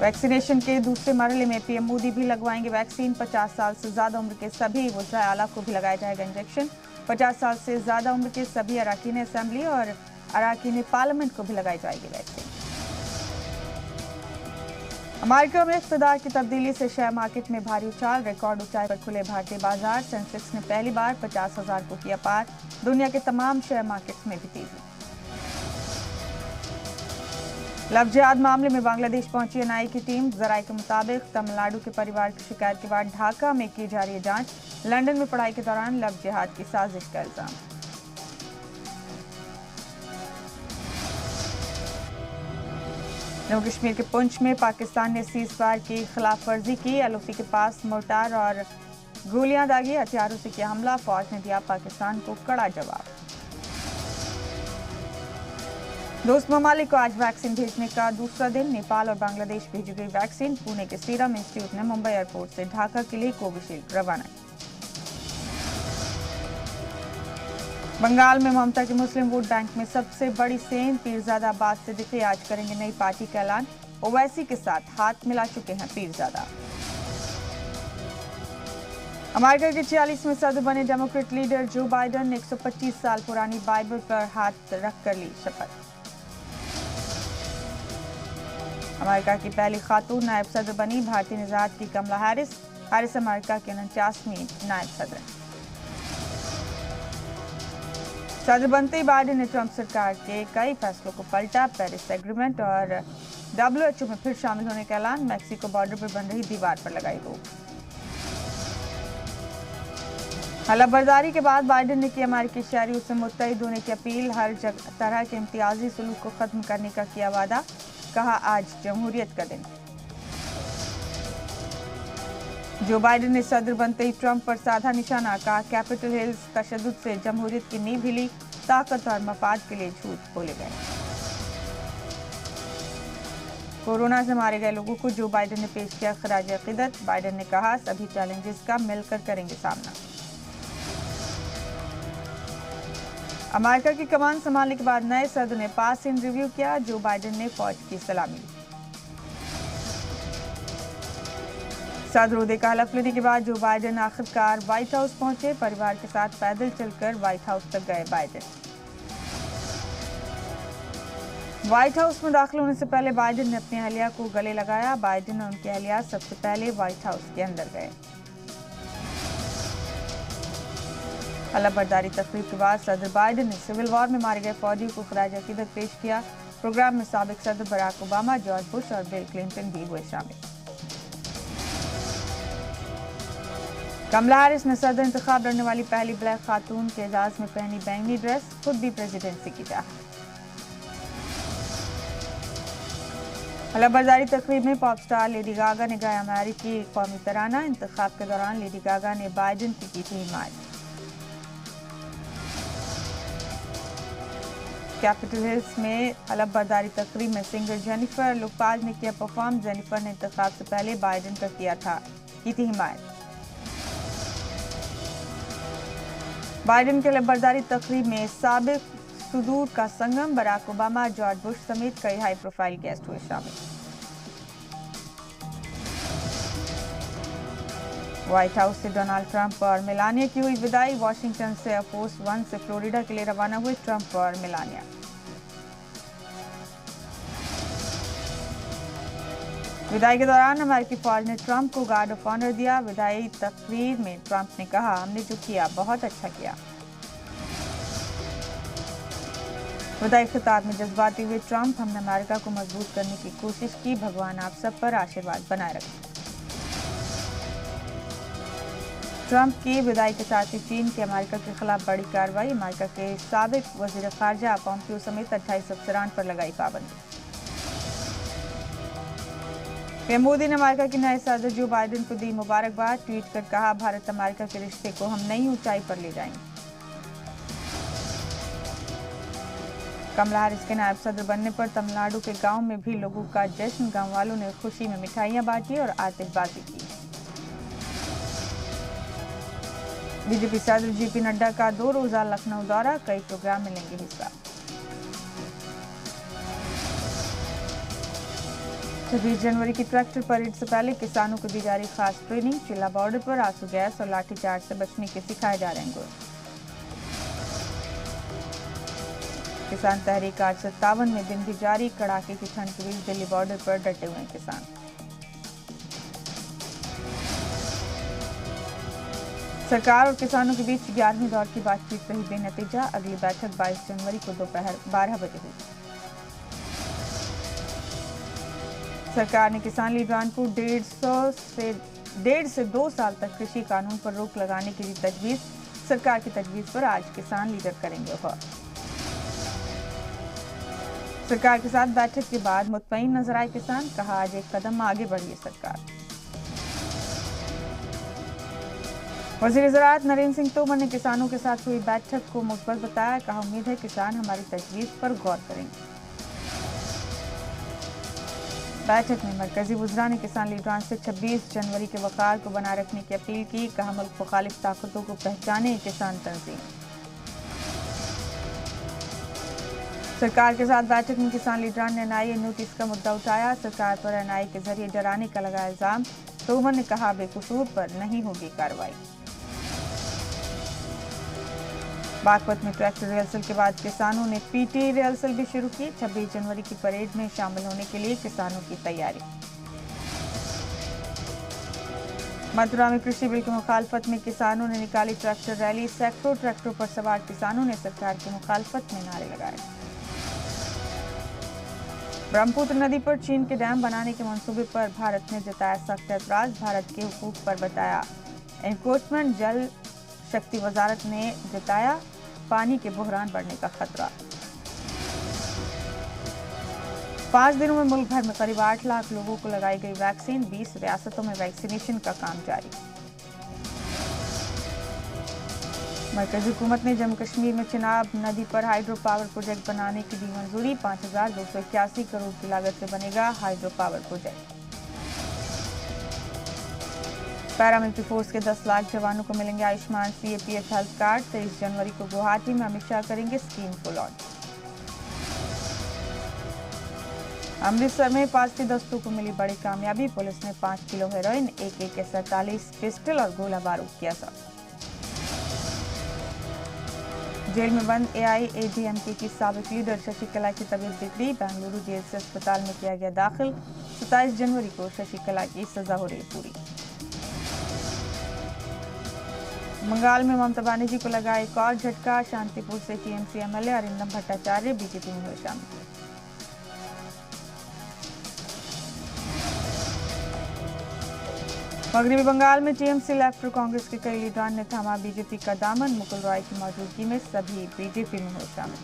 Vaccination के दूसरे मरहले में पीएम मोदी भी लगवाएंगे वैक्सीन। 50 साल से ज्यादा उम्र के सभी वज़राए आला को भी लगाया जाएगा इंजेक्शन। 50 साल से ज्यादा उम्र के सभी अरकान असेंबली और अरकान पार्लियामेंट को भी लगाई जाएगी वैक्सीन। अमेरिका में इक़्तिदार की तब्दीली से शेयर मार्केट में भारी उछाल। रिकॉर्ड ऊंचाई पर खुले भारतीय बाजार। सेंसेक्स ने पहली बार 50,000 को किया पार। दुनिया के तमाम शेयर मार्केट में भी तेजी। लव जिहाद मामले में बांग्लादेश पहुंची एनआईए की टीम। जराये के मुताबिक तमिलनाडु के परिवार की शिकायत के बाद ढाका में की जा रही है जांच। लंदन में पढ़ाई के दौरान लव जिहाद की साजिश का इल्जाम। जम्मू कश्मीर के पुंछ में पाकिस्तान ने सीज़फायर की खिलाफ वर्जी की। एलओसी के पास मोर्टार और गोलियां दागी। हथियारों से किया हमला। फौज ने दिया पाकिस्तान को कड़ा जवाब। दोस्त ममालिक को आज वैक्सीन भेजने का दूसरा दिन। नेपाल और बांग्लादेश भेजी गई वैक्सीन। पुणे के सीरम इंस्टीट्यूट ने मुंबई एयरपोर्ट से ढाका के लिए कोविशील्ड रवाना की। बंगाल में ममता के मुस्लिम वोट बैंक में सबसे बड़ी सेंध पीरजादा आबाद से दिखे। आज करेंगे नई पार्टी का ऐलान। ओवैसी के साथ हाथ मिला चुके हैं पीरजादा। अमेरिका के 46वें सदर बने डेमोक्रेट लीडर जो बाइडेन ने 125 साल पुरानी बाइबल पर हाथ रखकर ली शपथ। अमेरिका की पहली खातून नायब सदर बनी भारतीय निजात की कमला हैरिस। हैरिस अमेरिका के 49वीं नायब सदर हैं। सदर बनते ही बाइडेन ने ट्रंप सरकार के कई फैसलों को पलटा। पेरिस एग्रीमेंट और WHO में फिर शामिल होने का ऐलान। मैक्सिको बॉर्डर पर बन रही दीवार पर लगाई रोक। हलफबर्दारी के बाद बाइडेन ने की अमेरिकी शहरियों से मुत्तहिद होने की अपील। हर तरह के इम्तियाजी सलूक को खत्म करने का किया वादा। कहा आज जमहूरियत का दिन। जो बाइडेन ने सदर बनते ही ट्रंप पर साधा निशाना। कहा कैपिटल हिल्स तशद्दुद से जमहूरियत की नींव हिली। ताकत और मफाद के लिए झूठ बोले गए। कोरोना से मारे गए लोगों को जो बाइडेन ने पेश किया खराज अकीदत। बाइडेन ने कहा सभी चैलेंजेस का मिलकर करेंगे सामना। अमेरिका की कमान संभालने के बाद नए सदर ने पास इन रिव्यू किया। जो बाइडेन ने फौज की सलामी ली। सदर ओहदे का हलफ लेने के बाद जो बाइडेन आखिरकार व्हाइट हाउस पहुंचे। परिवार के साथ पैदल चलकर व्हाइट हाउस तक गए बाइडेन। व्हाइट हाउस में दाखिल होने से पहले बाइडेन ने अपनी अहलिया को गले लगाया। बाइडेन और उनकी अहलिया सबसे पहले व्हाइट हाउस के अंदर गए। हलफबर्दारी तकरीब के बाद सदर बाइडेन ने सिविल वॉर में मारे गए फौजियों को खराज अकीदत पेश किया। प्रोग्राम में साबिक सदर बराक ओबामा, जॉर्ज बुश और बिल क्लिंटन भी हुए शामिल। कमला हैरिस ने सदर इंतखाब लड़ने वाली पहली ब्लैक खातून के एजाज में पहनी बैंगनी ड्रेस। खुद भी प्रेसिडेंसी की चाहत। हलफबर्दारी तकरीब में पॉप स्टार लेडी गागा ने गाया अमेरिकी कौमी तराना। इंतखाब के दौरान लेडी गागा ने बाइडेन की थी हिमायत। कैपिटल हिल्स में हलफबर्दारी तकरीब में सिंगर जेनिफर लोपेज ने किया परफॉर्म। जेनिफर ने इंतखाब से पहले बाइडेन का की थी हिमायत। बाइडेन के हलफबर्दारी तकरीब में साबिक सुदूर का संगम बराक ओबामा, जॉर्ज बुश समेत कई हाई प्रोफाइल गेस्ट हुए शामिल। व्हाइट हाउस से डोनाल्ड ट्रंप और मेलानिया की हुई विदाई। वॉशिंगटन से एयरफोर्स वन से फ्लोरिडा के लिए रवाना हुए ट्रंप और मेलानिया। विदाई के दौरान अमेरिकी फौज ने ट्रंप को गार्ड ऑफ ऑनर दिया। विदाई तकरीर में ट्रंप ने कहा हमने जो किया बहुत अच्छा किया। विदाई खिताब में जज्बाती हुए ट्रंप हमने अमेरिका को मजबूत करने की कोशिश की। भगवान आप सब पर आशीर्वाद बनाए रखें। ट्रंप की विदाई के साथ ही चीन की अमेरिका के खिलाफ बड़ी कार्रवाई। अमेरिका के साबिक वजीर खारजा पोम्पियो समेत 28 अफसरान पर लगाई पाबंदी। पीएम मोदी ने अमेरिका के नए सदर जो बाइडेन को दी मुबारकबाद। ट्वीट कर कहा भारत अमेरिका के रिश्ते को हम नई ऊंचाई पर ले जाएंगे। कमला हैरिस के नायब सदर बनने पर तमिलनाडु के गांव में भी लोगों का जश्न। गांव वालों ने खुशी में मिठाइयां बांटी और आतिशबाजी की। बीजेपी सदर जेपी नड्डा का 2 रोजा लखनऊ दौरा। कई प्रोग्राम में लेंगे हिस्सा। 26 जनवरी की ट्रैक्टर परेड से पहले किसानों को दी जा रही खास ट्रेनिंग। चिल्ला बॉर्डर पर आंसू गैस और लाठीचार्ज से बचने के सिखाए जा रहे हैं गुर। किसान तहरीक आज 57वें दिन भी जारी। कड़ाके की ठंड के बीच दिल्ली बॉर्डर पर डटे हुए किसान। सरकार और किसानों के बीच 11वें दौर की बातचीत रही बेनतीजा। अगली बैठक 22 जनवरी को दोपहर 12 बजे हुई। सरकार ने किसान लीडरान को 1.5 से 2 साल तक कृषि कानून पर रोक लगाने की दी तजवीज। सरकार की तजवीज पर आज किसान लीडर करेंगे गौर। सरकार के साथ बैठक के बाद मुतमईन नजर आए किसान। कहा आज एक कदम आगे बढ़ी है सरकार। वजीर ज़राअत नरेंद्र सिंह तोमर ने किसानों के साथ हुई बैठक को मुस्बत बताया। कहा उम्मीद है किसान हमारी तजवीज पर गौर करेंगे। बैठक में मरकजी वज़रा ने किसान लीडरान से 26 जनवरी के वक़ार को बनाए रखने की अपील की। कहा मुल्क मुखालिफ ताकतों को पहचाने किसान तंजीम। सरकार के साथ बैठक में किसान लीडरान ने NIA नोटिस का मुद्दा उठाया। सरकार पर NIA के जरिए डराने का लगाया इल्जाम। तोमर ने कहा बेकसूर पर नहीं होगी कार्रवाई। बागपत में ट्रैक्टर रिहर्सल के बाद किसानों ने PT रिहर्सल भी शुरू की। 26 जनवरी की परेड में शामिल होने के लिए किसानों की तैयारी। मथुरा में कृषि बिल की मुखालफत में किसानों ने निकाली ट्रैक्टर रैली। सैकड़ों ट्रैक्टरों पर सवार किसानों ने सरकार की मुखालफत में नारे लगाए। ब्रह्मपुत्र नदी पर चीन के डैम बनाने के मंसूबे पर भारत ने जताया सख्त एतराज। भारत के हुकूक पर बताया एनक्रोचमेंट। जल शक्ति वजारत ने जताया पानी के बहरान बढ़ने का खतरा। 5 दिनों में मुल्क भर में करीब 8 लाख लोगों को लगाई गई वैक्सीन। 20 रियासतों में वैक्सीनेशन का काम जारी। मरकजी हुकूमत ने जम्मू कश्मीर में चिनाब नदी पर हाइड्रो पावर प्रोजेक्ट बनाने की दी मंजूरी। 5,281 करोड़ की लागत से बनेगा hydro power project. Paramilitary force के 10 लाख जवानों को मिलेंगे आयुष्मान CAPF हेल्थ कार्ड। 23 जनवरी को गुवाहाटी में अमित शाह करेंगे स्कीम को लॉन्च। अमृतसर में पार्सी दस्तों को मिली बड़ी कामयाबी। पुलिस ने 5 किलो हेरोइन, AK-47 पिस्टल और गोला बारूद किया जब्त। जेल में बंद AIADMK की साबिक लीडर शशिकला की तबीयत बिगड़ी। बेंगलुरु जेल से अस्पताल में किया गया दाखिल। 27 जनवरी को शशिकला की सजा हो रही पूरी। बंगाल में ममता बनर्जी को लगा एक और झटका। शांतिपुर से TMC MLA Arindam Bhattacharya BJP में हुए शामिल। मगरबी बंगाल में TMC लेफ्ट कांग्रेस के कई लीडरान ने थामा बीजेपी का दामन। मुकुल रॉय की मौजूदगी में सभी बीजेपी में हुए शामिल।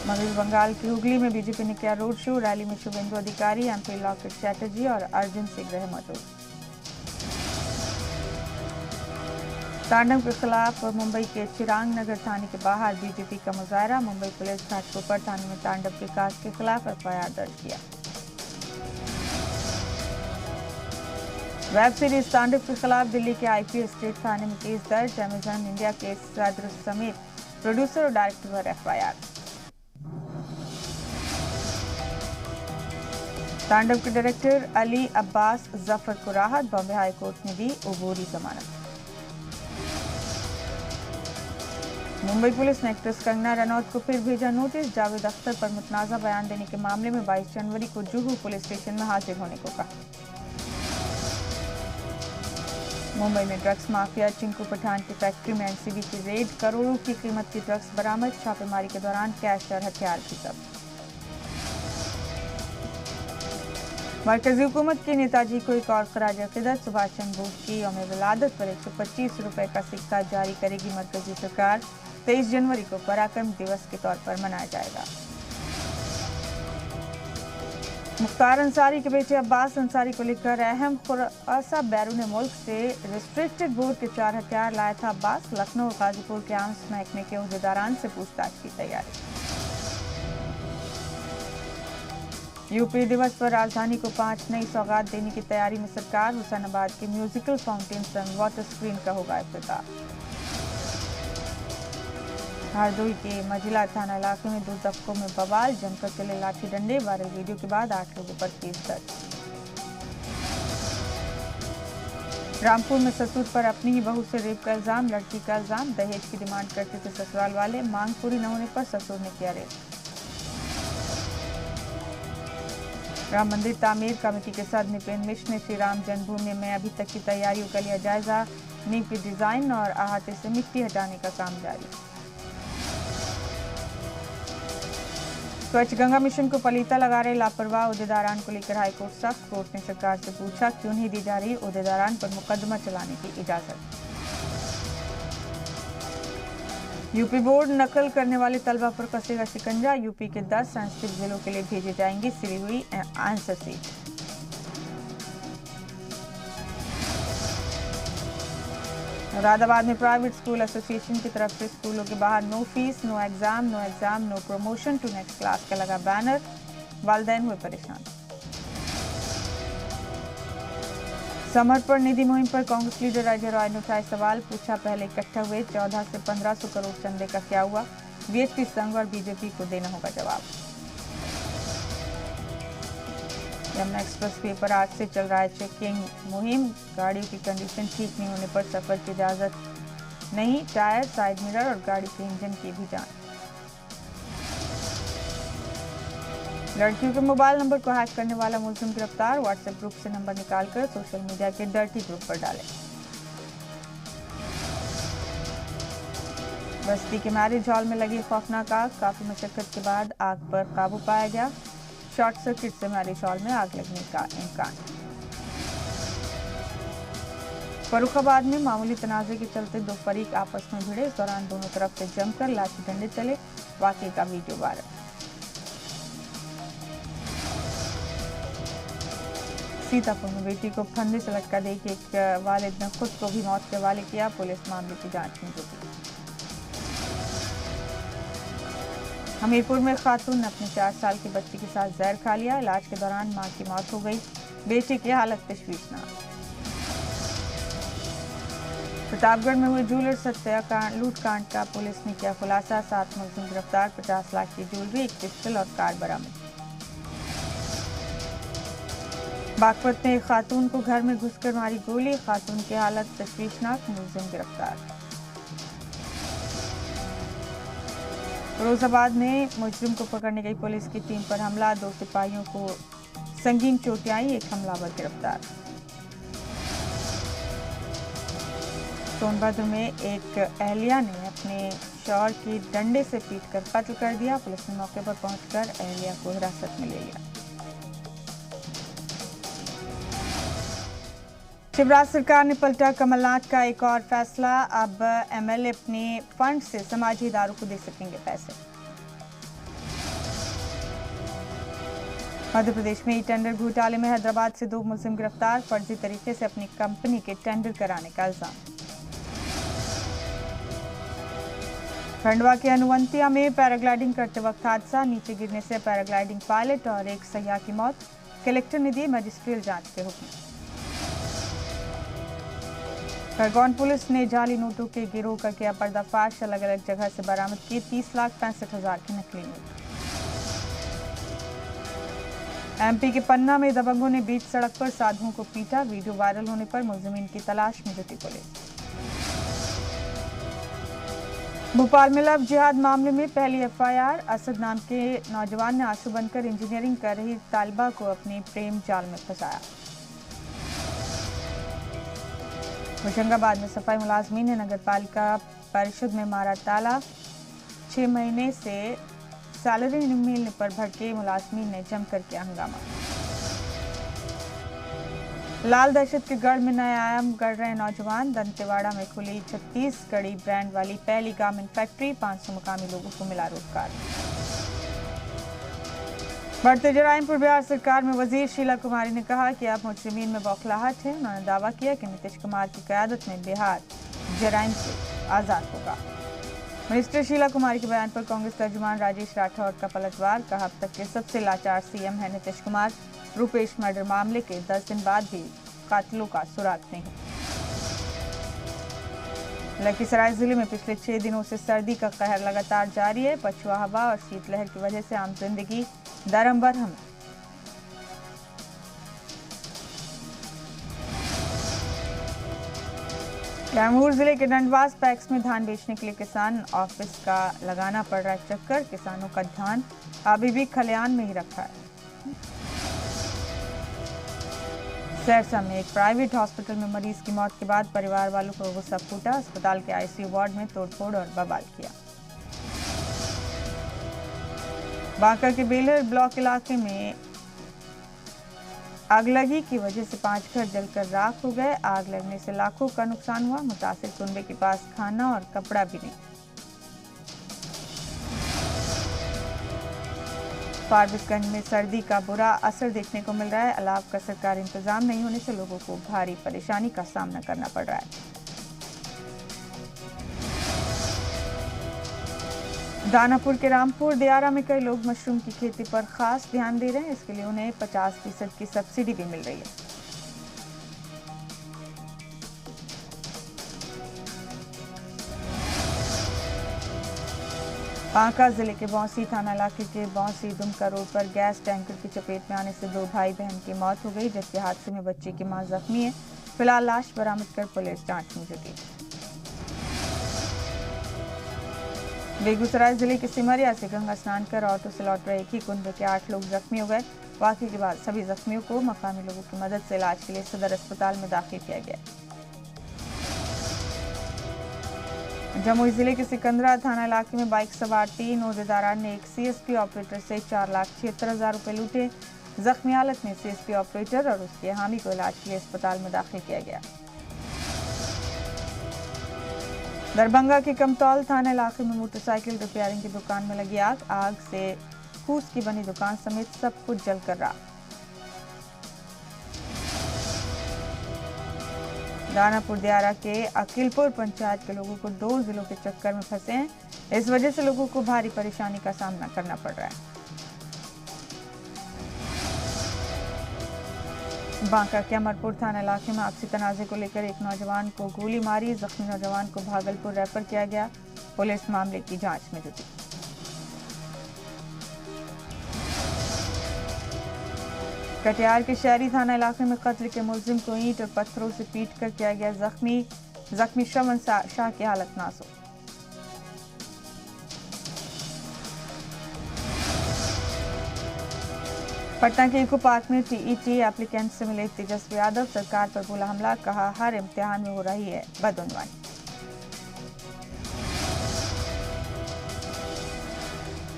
मगरबी बंगाल के हुगली में बीजेपी ने किया रोड शो। रैली में शुभेंदु अधिकारी, MP लॉकेट चैटर्जी और अर्जुन सिंह रहे मौजूद। तांडव के खिलाफ मुंबई के चिरांग नगर थाने के बाहर बीजेपी का मुजाहरा। मुंबई पुलिस घाटकोपर थाने में तांडव के काज के खिलाफ FIR दर्ज किया। वेब सीरीज तांडव के खिलाफ दिल्ली के IP स्टेट थाने में केस दर्ज। अमेजन इंडिया के सदर समेत प्रोड्यूसर और डायरेक्टर पर FIR। तांडव के डायरेक्टर अली अब्बास जफर को राहत। बॉम्बे हाई कोर्ट ने दी अबूरी जमानत। मुंबई पुलिस ने एक्ट्रेस कंगना रनौत को फिर भेजा नोटिस। जावेद अख्तर पर मुतनाज़ा बयान देने के मामले में 22 जनवरी को जुहू पुलिस स्टेशन में हाजिर होने को कहा। मुंबई में ड्रग्स माफिया चिंकू पठान की फैक्ट्री में NCB की रेड। करोड़ों की कीमत की ड्रग्स बरामद। छापेमारी के दौरान कैश और हथियार भी जब्त। मरकजी हुकूमत की नेताजी को एक और खराज अकीदत। सुभाष चंद्र बोस की यौम विलादत पर 125 रुपए का सिक्का जारी करेगी मरकजी सरकार। 23 जनवरी को पराक्रम दिवस के तौर पर मनाया जाएगा। मुख्तार अंसारी के बेटे अब्बास अंसारी को लेकर अहम खुलासा। बैरून मुल्क से रिस्ट्रिक्टेड बोर्ड के 4 हथियार लाया था अब्बास। लखनऊ और गाजीपुर के आर्म्स महकमे के उहदेदारान से पूछताछ की तैयारी। यूपी दिवस पर राजधानी को 5 नई सौगात देने की तैयारी में सरकार। हुसैनाबाद के म्यूजिकल फाउंटेन संग वाटर स्क्रीन का होगा इफ्तिताह। हरदोई के मझिला थाना इलाके में 2 दबकों में बवाल, जमकर चले लाठी डंडे। वायरल वीडियो के बाद 8 लोगों पर केस दर्ज। रामपुर में ससुर पर अपनी ही बहू से रेप का इल्जाम, लड़की का इल्जाम। दहेज की डिमांड करते थे ससुराल वाले, मांग पूरी न होने पर ससुर ने किया रेप। राम मंदिर तामीर कमेटी के सदस्य निपेन मिश्र ने श्री राम जन्मभूमि में अभी तक की तैयारियों का लिया जायजा। नींव की डिजाइन और अहाते से मिट्टी हटाने का काम जारी। स्वच्छ गंगा मिशन को पलीता लगा रहे लापरवाह ओहदेदारान को लेकर हाईकोर्ट सख्त। कोर्ट ने सरकार से पूछा क्यों नहीं दी जा रही ओहदेदारान पर मुकदमा चलाने की इजाजत। यूपी बोर्ड नकल करने वाले तलबा पर कसेगा शिकंजा। यूपी के 10 सेंसिटिव जिलों के लिए भेजे जाएंगे सिली हुई आंसर सीट। मुरादाबाद में प्राइवेट स्कूल एसोसिएशन की तरफ से स्कूलों के बाहर no fees no exam no promotion to next class का लगा बैनर। वालिदैन हुए परेशान। समर्पण निधि मुहिम पर कांग्रेस लीडर अजय रॉय ने उठाए सवाल, पूछा पहले इकट्ठा हुए 14 से 1500 करोड़ चंदे का क्या हुआ। बीएसपी संघ और बीजेपी को देना होगा जवाब। यमुना एक्सप्रेस वे पर आज से चल रहा है चेकिंग मुहिम। गाड़ियों की कंडीशन ठीक नहीं होने पर सफर की इजाजत नहीं। टायर, साइड मिरर और गाड़ी के इंजन की भी जांच। लड़कियों के मोबाइल नंबर को हैक करने वाला मुलजिम गिरफ्तार। व्हाट्सएप ग्रुप से नंबर निकालकर सोशल मीडिया के डर्टी ग्रुप पर डाले। बस्ती के मैरिज हॉल में लगी खौफनाक आग, काफी मशक्कत के बाद आग पर काबू पाया गया। शॉर्ट सर्किट से मैरिज हॉल में आग लगने का इम्कान। फर्रुखाबाद में मामूली तनाजे के चलते 2 फरीक आपस में भिड़े। इस दौरान दोनों तरफ से जमकर लाठी डंडे चले। वाकये का वीडियो वायरल। सीतापुर में बेटी को फंदे से लटका दे के एक वालिद ने खुद को भी मौत के हवाले किया। पुलिस मामले की जांच में जुटी। हमीरपुर में खातून ने अपने 4 साल की बच्ची के साथ जहर खा लिया। इलाज के दौरान मां की मौत हो गई। बेटी की हालत तशवीशनाक। प्रतापगढ़ में हुए ज्वेलर्स लूटकांड का पुलिस ने किया खुलासा। 7 मुलजिम गिरफ्तार। 50 लाख की ज्वेलरी, एक पिस्टल और कार बरामद। बागपत में एक खातून को घर में घुसकर मारी गोली। खातून की हालत तशवीशनाक, मुलजिम गिरफ्तार। फिरोजाबाद में मुजरिम को पकड़ने गई पुलिस की टीम पर हमला। 2 सिपाहियों को संगीन चोटें आई, एक हमलावर गिरफ्तार। सोनभद्र में एक अहलिया ने अपने शौहर की डंडे से पीटकर कत्ल कर दिया। पुलिस ने मौके पर पहुंचकर अहलिया को हिरासत में ले लिया। शिवराज सरकार ने पलटा कमलनाथ का एक और फैसला। अब एमएलए अपने फंड से समाजी इदारों को दे सकेंगे पैसे। मध्य प्रदेश में टेंडर घोटाले में हैदराबाद से 2 मुलजिम गिरफ्तार। फर्जी तरीके से अपनी कंपनी के टेंडर कराने का इल्जाम। खंडवा के अनुवंतिया में पैराग्लाइडिंग करते वक्त हादसा, नीचे गिरने से पैराग्लाइडिंग पायलट और एक सयाह की मौत। कलेक्टर ने दिए मजिस्ट्रियल जांच के हुक्म। खरगोन पुलिस ने जाली नोटों के गिरोह का किया पर्दाफाश। अलग अलग जगह से बरामद किए 30,65,000 के नकली नोट। एमपी के पन्ना में दबंगों ने बीच सड़क पर साधुओं को पीटा। वीडियो वायरल होने पर मुलजिमीन की तलाश में जुटी पुलिस। भोपाल में लव जिहाद मामले में पहली एफआईआर। असद नाम के नौजवान ने आंसू बनकर इंजीनियरिंग कर रही तालिबा को अपने प्रेम जाल में फंसाया। होशंगाबाद में सफाई मुलाजमीन ने नगर पालिका परिषद में मारा ताला। 6 महीने से सैलरी नहीं मिलने पर भड़के मुलाजमीन ने जमकर किया हंगामा। लाल दहशत के गढ़ में नए आयाम गढ़ रहे नौजवान। दंतेवाड़ा में खुली छत्तीसगढ़ी ब्रांड वाली पहली गारमेंट फैक्ट्री। 500 मुकामी लोगों को मिला रोजगार। बढ़ते जराइम पर बिहार सरकार में वजीर शीला कुमारी ने कहा कि अब मुजरिमीन में बौखलाहट है। उन्होंने दावा किया कि नीतीश कुमार की क़यादत में बिहार जराइम से आज़ाद होगा। मिनिस्टर शीला कुमारी के बयान पर कांग्रेस तर्जुमान राजेश राठौर का पलटवार। कहा अब तक के सबसे लाचार सीएम है नीतीश कुमार। रूपेश मर्डर मामले के 10 दिन बाद भी कातिलों का सुराग नहीं। लखीसराय जिले में पिछले 6 दिनों से सर्दी का कहर लगातार जारी है। पछुआ हवा और शीतलहर की वजह से आम जिंदगी दरम बरहम। कैमूर जिले के डंडवास पैक्स में धान बेचने के लिए किसान ऑफिस का लगाना पड़ रहा है चक्कर। किसानों का धान अभी भी खलिहान में ही रखा है। सिरसा में एक प्राइवेट हॉस्पिटल में मरीज की मौत के बाद परिवार वालों को गुस्सा फूटा। अस्पताल के आईसीयू वार्ड में तोड़फोड़ और बवाल किया। बांका के बेलर ब्लॉक इलाके में आगलगी की वजह से 5 घर जलकर राख हो गए। आग लगने से लाखों का नुकसान हुआ। मुतासिर कुनबे के पास खाना और कपड़ा भी नहीं। फारबिसगंज में सर्दी का बुरा असर देखने को मिल रहा है। अलाव का सरकारी इंतजाम नहीं होने से लोगों को भारी परेशानी का सामना करना पड़ रहा है। दानापुर के रामपुर दियारा में कई लोग मशरूम की खेती पर खास ध्यान दे रहे हैं। इसके लिए उन्हें 50% की सब्सिडी भी मिल रही है। बांका जिले के बौंसी थाना इलाके के बौंसी दुमका रोड पर गैस टैंकर की चपेट में आने से 2 भाई बहन की मौत हो गई, जबकि हादसे में बच्चे की मां जख्मी है। फिलहाल लाश बरामद कर पुलिस जांच में जुटी। बेगूसराय जिले के सिमरिया से गंगा स्नान कर ऑटो से लौट रहे एक ही कुंड के 8 लोग जख्मी हो गए। वाकई के बाद सभी जख्मियों को मकामी लोगों की मदद से इलाज के लिए सदर अस्पताल में दाखिल किया गया। जमुई जिले के सिकंदरा थाना इलाके में बाइक सवार 3 औहदेदारान ने एक सीएसपी ऑपरेटर से 4,76,000 रुपए लूटे। जख्मी हालत में सीएसपी ऑपरेटर और उसके हामी को इलाज के लिए अस्पताल में दाखिल किया गया। दरभंगा के कमतौल थाना इलाके में मोटरसाइकिल रिपेयरिंग की दुकान में लगी आग। आग से फूस की बनी दुकान समेत सब कुछ जलकर रहा। दानापुर दियारा के अकीलपुर पंचायत के लोगों को 2 जिलों के चक्कर में फंसे हैं। इस वजह से लोगों को भारी परेशानी का सामना करना पड़ रहा है। बांका के अमरपुर थाना इलाके में आपसी तनाजे को लेकर एक नौजवान को गोली मारी। जख्मी नौजवान को भागलपुर रेफर किया गया। पुलिस मामले की जांच में जुटी। कटिहार के शहरी थाना इलाके में कत्ल के मुलजिम को ईंट और पत्थरों से पीटकर किया गया जख्मी श्रवण शाह की हालत नाजुक। पटना के इको पार्क में टीईटी एप्लीकेंट से मिले तेजस्वी यादव। सरकार पर बोला हमला, कहा हर इम्तिहान में हो रही है बदउनवानी।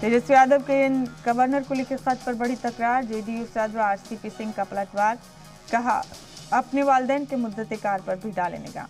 तेजस्वी यादव के गवर्नर को लिखे खत पर बड़ी तकरार। जेडीयू सदर आरसीपी सिंह का पलटवार, कहा अपने वालिदैन के मुद्दत कार पर भी डाले निगाह।